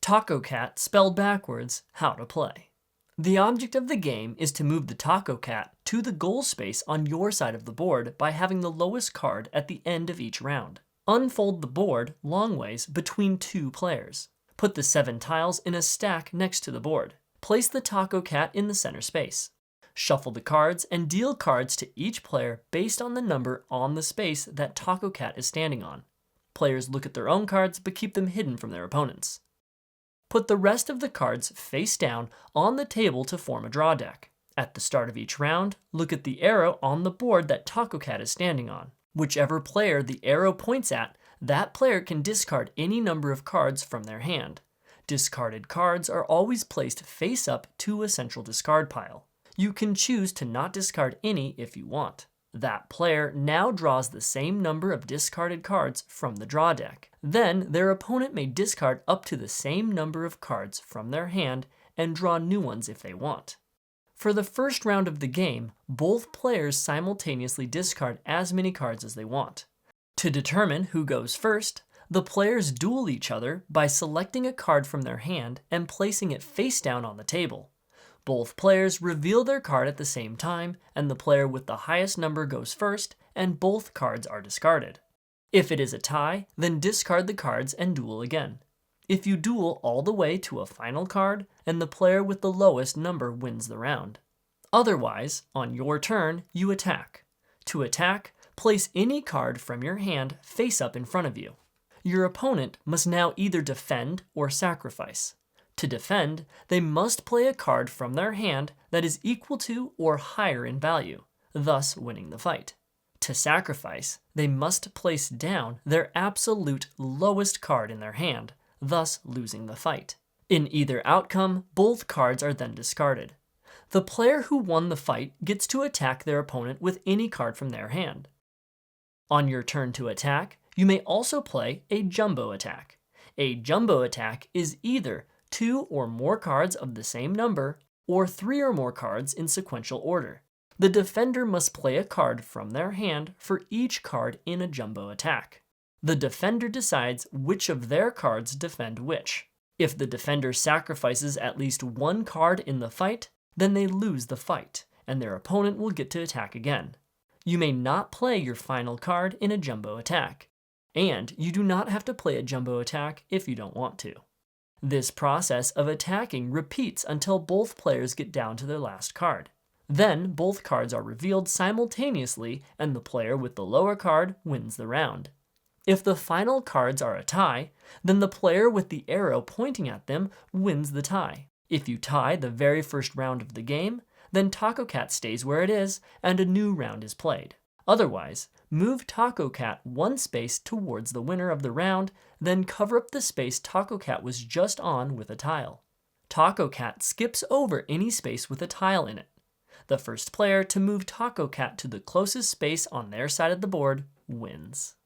Tacocat Spelled Backwards, how to play. The object of the game is to move the Tacocat to the goal space on your side of the board by having the lowest card at the end of each round. Unfold the board longways between two players. Put the 7 tiles in a stack next to the board. Place the Tacocat in the center space. Shuffle the cards and deal cards to each player based on the number on the space that Tacocat is standing on. Players look at their own cards but keep them hidden from their opponents. Put the rest of the cards face down on the table to form a draw deck. At the start of each round, look at the arrow on the board that Tacocat is standing on. Whichever player the arrow points at, that player can discard any number of cards from their hand. Discarded cards are always placed face up to a central discard pile. You can choose to not discard any if you want. That player now draws the same number of discarded cards from the draw deck. Then their opponent may discard up to the same number of cards from their hand and draw new ones if they want. For the first round of the game, both players simultaneously discard as many cards as they want. To determine who goes first, the players duel each other by selecting a card from their hand and placing it face down on the table. Both players reveal their card at the same time, and the player with the highest number goes first, and both cards are discarded. If it is a tie, then discard the cards and duel again. If you duel all the way to a final card, and the player with the lowest number wins the round. Otherwise, on your turn, you attack. To attack, place any card from your hand face up in front of you. Your opponent must now either defend or sacrifice. To defend, they must play a card from their hand that is equal to or higher in value, thus winning the fight. To sacrifice, they must place down their absolute lowest card in their hand, thus losing the fight. In either outcome, both cards are then discarded. The player who won the fight gets to attack their opponent with any card from their hand. On your turn to attack, you may also play a jumbo attack. A jumbo attack is either 2 or more cards of the same number, or 3 or more cards in sequential order. The defender must play a card from their hand for each card in a jumbo attack. The defender decides which of their cards defend which. If the defender sacrifices at least 1 card in the fight, then they lose the fight, and their opponent will get to attack again. You may not play your final card in a jumbo attack, and you do not have to play a jumbo attack if you don't want to. This process of attacking repeats until both players get down to their last card. Then both cards are revealed simultaneously and the player with the lower card wins the round. If the final cards are a tie, then the player with the arrow pointing at them wins the tie. If you tie the very first round of the game, then Tacocat stays where it is and a new round is played. Otherwise, move Tacocat 1 space towards the winner of the round, then cover up the space Tacocat was just on with a tile. Tacocat skips over any space with a tile in it. The first player to move Tacocat to the closest space on their side of the board wins.